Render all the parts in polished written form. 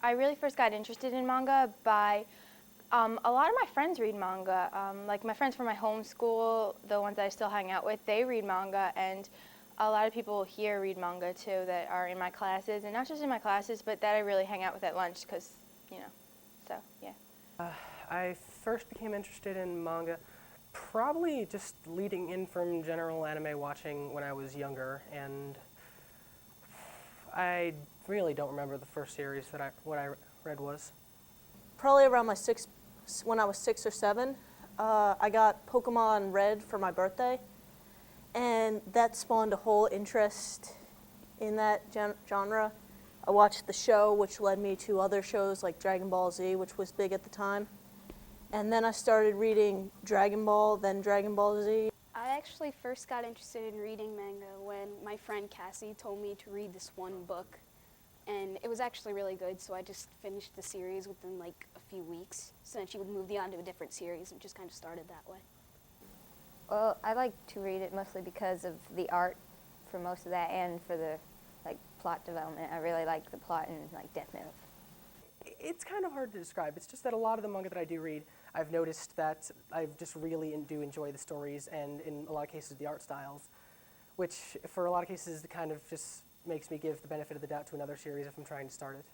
I really first got interested in manga by a lot of my friends read manga. Like my friends from my home school, the ones that I still hang out with, they read manga, and a lot of people here read manga too that are in my classes, and not just in my classes, but that I really hang out with at lunch because, so yeah. I first became interested in manga probably just leading in from general anime watching when I was younger, and I really don't remember the first series that what I read was. Probably around when I was 6 or 7, I got Pokemon Red for my birthday, and that spawned a whole interest in that genre. I watched the show, which led me to other shows like Dragon Ball Z, which was big at the time. And then I started reading Dragon Ball, then Dragon Ball Z. I actually first got interested in reading manga when my friend Cassie told me to read this one book. And it was actually really good, so I just finished the series within like a few weeks. So then she would move on to a different series and just kind of started that way. Well, I like to read it mostly because of the art for most of that and for the plot development. I really like the plot in Death Note. It's kind of hard to describe. It's just that a lot of the manga that I do read, I've noticed that I just really do enjoy the stories and in a lot of cases the art styles, which for a lot of cases it kind of just makes me give the benefit of the doubt to another series if I'm trying to start it.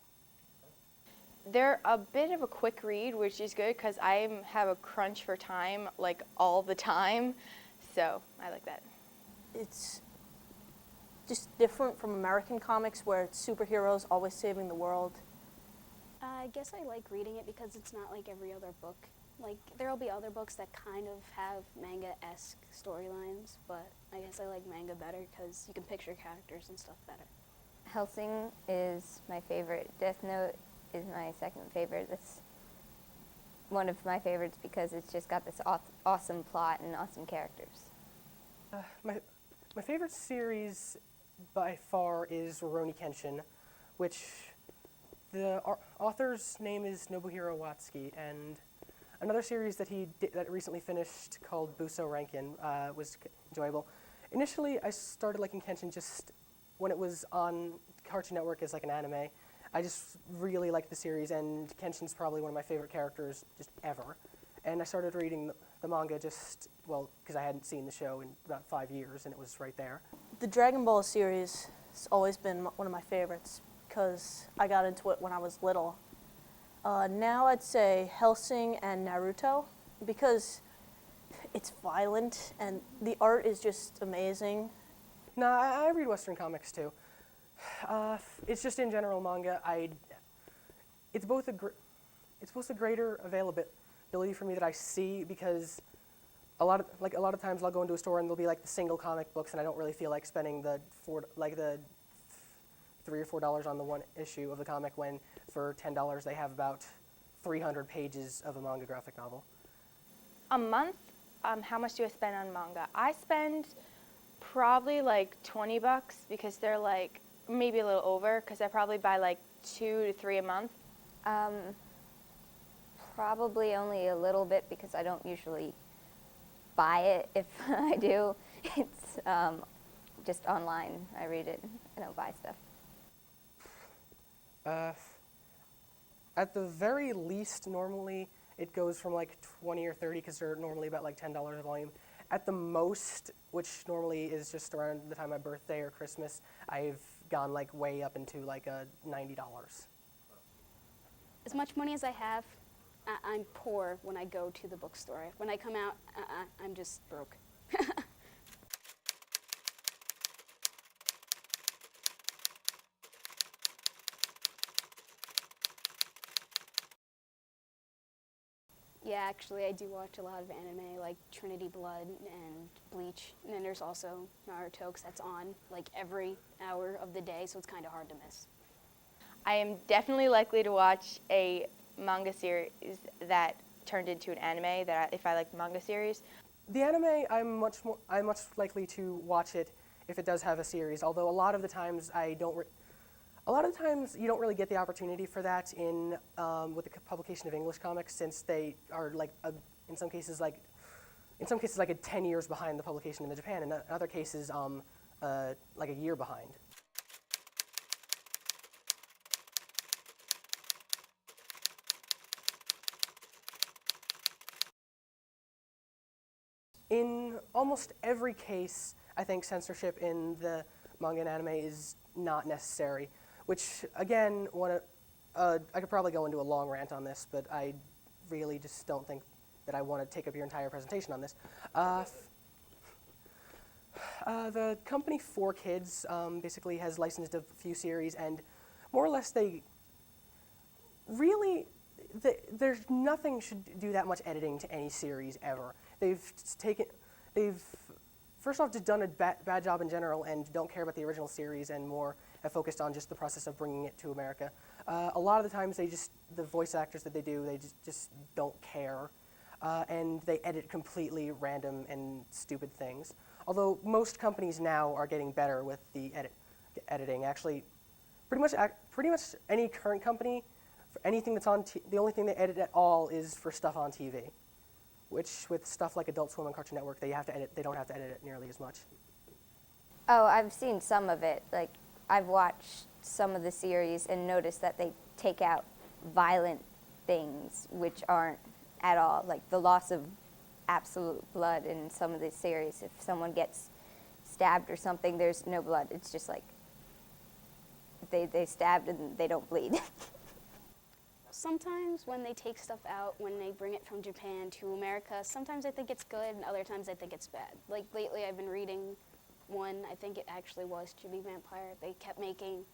They're a bit of a quick read, which is good because I have a crunch for time like all the time, so I like that. It's just different from American comics where it's superheroes always saving the world. I guess I like reading it because it's not like every other book. Like, there'll be other books that kind of have manga-esque storylines, but I guess I like manga better because you can picture characters and stuff better. Hellsing is my favorite. Death Note is my second favorite. That's one of my favorites because it's just got this awesome plot and awesome characters. My favorite series by far is Rurouni Kenshin, which the author's name is Nobuhiro Watsuki, and another series that that recently finished called Buso Rankin was enjoyable. Initially, I started liking Kenshin just when it was on Cartoon Network as like an anime. I just really liked the series, and Kenshin's probably one of my favorite characters just ever. And I started reading the manga just, well, because I hadn't seen the show in about 5 years, and it was right there. The Dragon Ball series has always been one of my favorites because I got into it when I was little. Now I'd say Hellsing and Naruto because it's violent and the art is just amazing. No, I read Western comics too. It's just in general manga. It's both a greater availability for me that I see because a lot of times I'll go into a store and there'll be like the single comic books and I don't really feel like spending the $3 or $4 on the one issue of the comic when for $10 they have about 300 pages of a manga graphic novel. A month, how much do I spend on manga? I spend probably like $20 because they're like maybe a little over because I probably buy like 2 to 3 a month. Probably only a little bit because I don't usually buy it. If I do, it's just online. I read it. I don't buy stuff. At the very least, normally it goes from like 20 or 30 because they're normally about like $10 a volume. At the most, which normally is just around the time of my birthday or Christmas, I've gone like way up into like $90. As much money as I have, I'm poor when I go to the bookstore. When I come out, I'm just broke. Yeah, actually, I do watch a lot of anime, like Trinity Blood and Bleach. And then there's also Naruto, because that's on like every hour of the day, so it's kind of hard to miss. I am definitely likely to watch a manga series that turned into an anime if I like the manga series. The anime, I'm much likely to watch it if it does have a series. Although a lot of the times you don't really get the opportunity for that in with the publication of English comics, since they are like in some cases like a 10 years behind the publication in Japan, and in other cases like a year behind. in almost every case, I think censorship in the manga and anime is not necessary, which, again, I could probably go into a long rant on this, but I really just don't think that I want to take up your entire presentation on this. The company 4Kids basically has licensed a few series, and more or less there's nothing should do that much editing to any series ever. They've first off just done a bad job in general and don't care about the original series and more have focused on just the process of bringing it to America. A lot of the times the voice actors that they do, they just don't care. And they edit completely random and stupid things. Although most companies now are getting better with the editing. Actually, pretty much any current company, for anything that's on the only thing they edit at all is for stuff on TV. Which with stuff like Adult Swim and Cartoon Network, they don't have to edit it nearly as much. Oh, I've seen some of it. Like, I've watched some of the series and noticed that they take out violent things which aren't at all. Like the loss of absolute blood in some of the series. If someone gets stabbed or something, there's no blood. It's just like they stabbed and they don't bleed. Sometimes when they take stuff out, when they bring it from Japan to America, sometimes I think it's good and other times I think it's bad. Like lately I've been reading one, I think it actually was Chibi Vampire. They kept making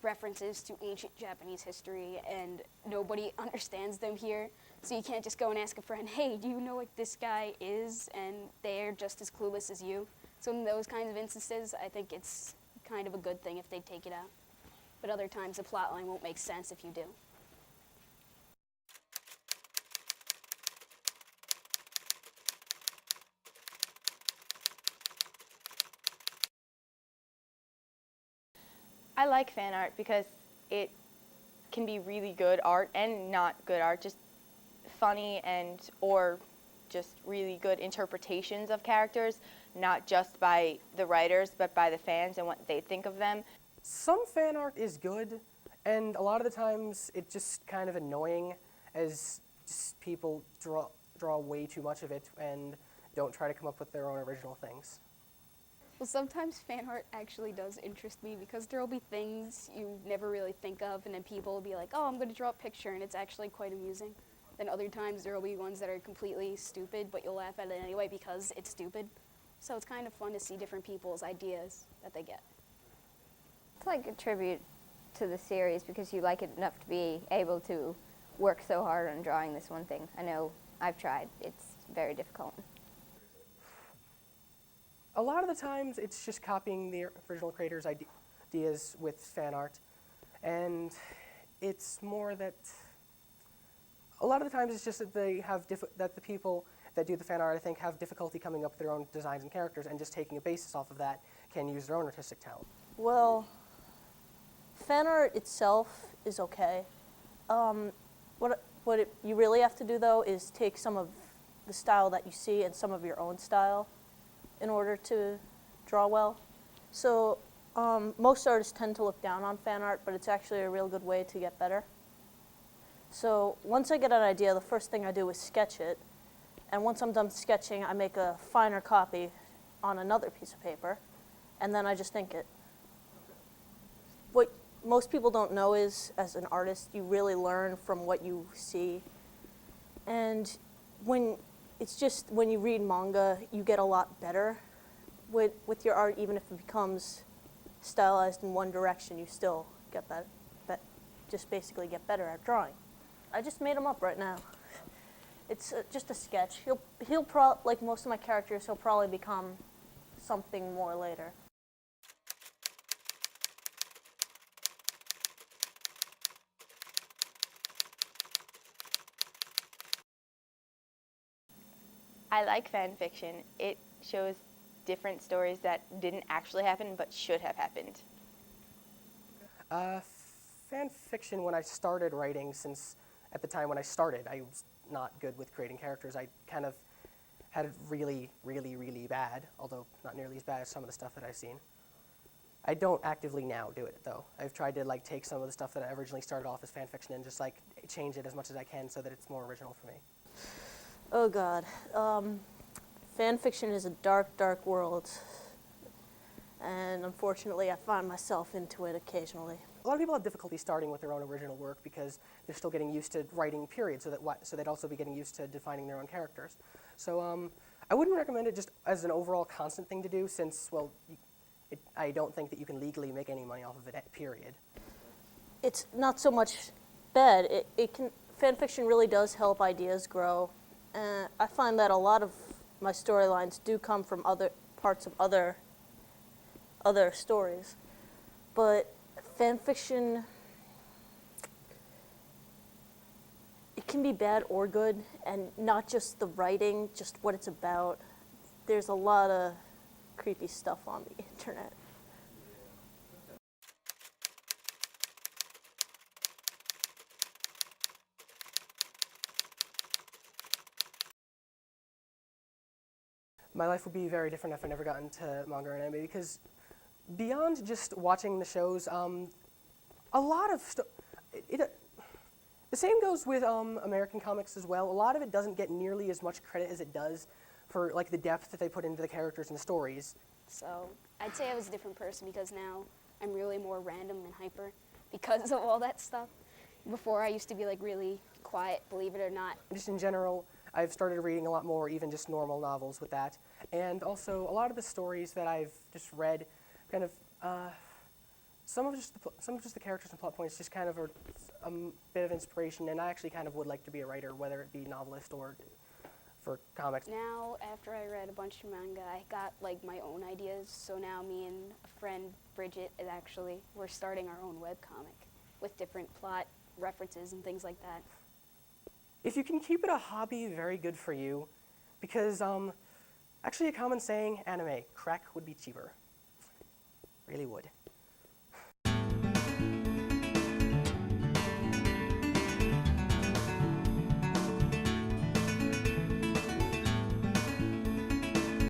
references to ancient Japanese history and nobody understands them here. So you can't just go and ask a friend, hey, do you know what this guy is? And they're just as clueless as you. So in those kinds of instances, I think it's kind of a good thing if they take it out. But other times the plotline won't make sense if you do. I like fan art because it can be really good art and not good art, just funny or just really good interpretations of characters, not just by the writers, but by the fans and what they think of them. Some fan art is good, and a lot of the times it's just kind of annoying as just people draw way too much of it and don't try to come up with their own original things. Well, sometimes fan art actually does interest me because there will be things you never really think of, and then people will be like, oh, I'm going to draw a picture, and it's actually quite amusing. Then other times there will be ones that are completely stupid, but you'll laugh at it anyway because it's stupid. So it's kind of fun to see different people's ideas that they get. It's like a tribute to the series because you like it enough to be able to work so hard on drawing this one thing. I know I've tried. It's very difficult. A lot of the times it's just copying the original creator's ideas with fan art, and it's more that a lot of the times it's just that that the people that do the fan art, I think, have difficulty coming up with their own designs and characters, and just taking a basis off of that can use their own artistic talent. Well, fan art itself is okay. You really have to do, though, is take some of the style that you see and some of your own style in order to draw well. So most artists tend to look down on fan art, but it's actually a real good way to get better. So once I get an idea, the first thing I do is sketch it. And once I'm done sketching, I make a finer copy on another piece of paper, and then I just ink it. What most people don't know is, as an artist, you really learn from what you see. And when you read manga, you get a lot better with your art. Even if it becomes stylized in one direction, you still get better, just basically get better at drawing. I just made him up right now. It's just a sketch. Like most of my characters, he'll probably become something more later. I like fan fiction. It shows different stories that didn't actually happen but should have happened. Fan fiction, when I started writing, since at the time when I started, I was not good with creating characters. I kind of had it really, really, really bad, although not nearly as bad as some of the stuff that I've seen. I don't actively now do it, though. I've tried to take some of the stuff that I originally started off as fan fiction and just change it as much as I can so that it's more original for me. Oh God. fan fiction is a dark, dark world, and unfortunately, I find myself into it occasionally. A lot of people have difficulty starting with their own original work because they're still getting used to writing, period, so they'd also be getting used to defining their own characters. So I wouldn't recommend it just as an overall constant thing to do since, well, I don't think that you can legally make any money off of it, period. It's not so much bad. Fan fiction really does help ideas grow. I find that a lot of my storylines do come from other parts of other stories. But fan fiction, it can be bad or good, and not just the writing, just what it's about. There's a lot of creepy stuff on the internet. My life would be very different if I never got into manga and anime because beyond just watching the shows, a lot of the same goes with American comics as well. A lot of it doesn't get nearly as much credit as it does for like the depth that they put into the characters and the stories. So I'd say I was a different person because now I'm really more random and hyper because of all that stuff. Before I used to be like really quiet, believe it or not. Just in general, I've started reading a lot more, even just normal novels with that. And also, a lot of the stories that I've just read, kind of, some of just the characters and plot points just kind of are a bit of inspiration, and I actually kind of would like to be a writer, whether it be novelist or for comics. Now, after I read a bunch of manga, I got like my own ideas. So now me and a friend, Bridget, we're starting our own webcomic with different plot references and things like that. If you can keep it a hobby, very good for you, because actually a common saying, anime, crack would be cheaper. Really would.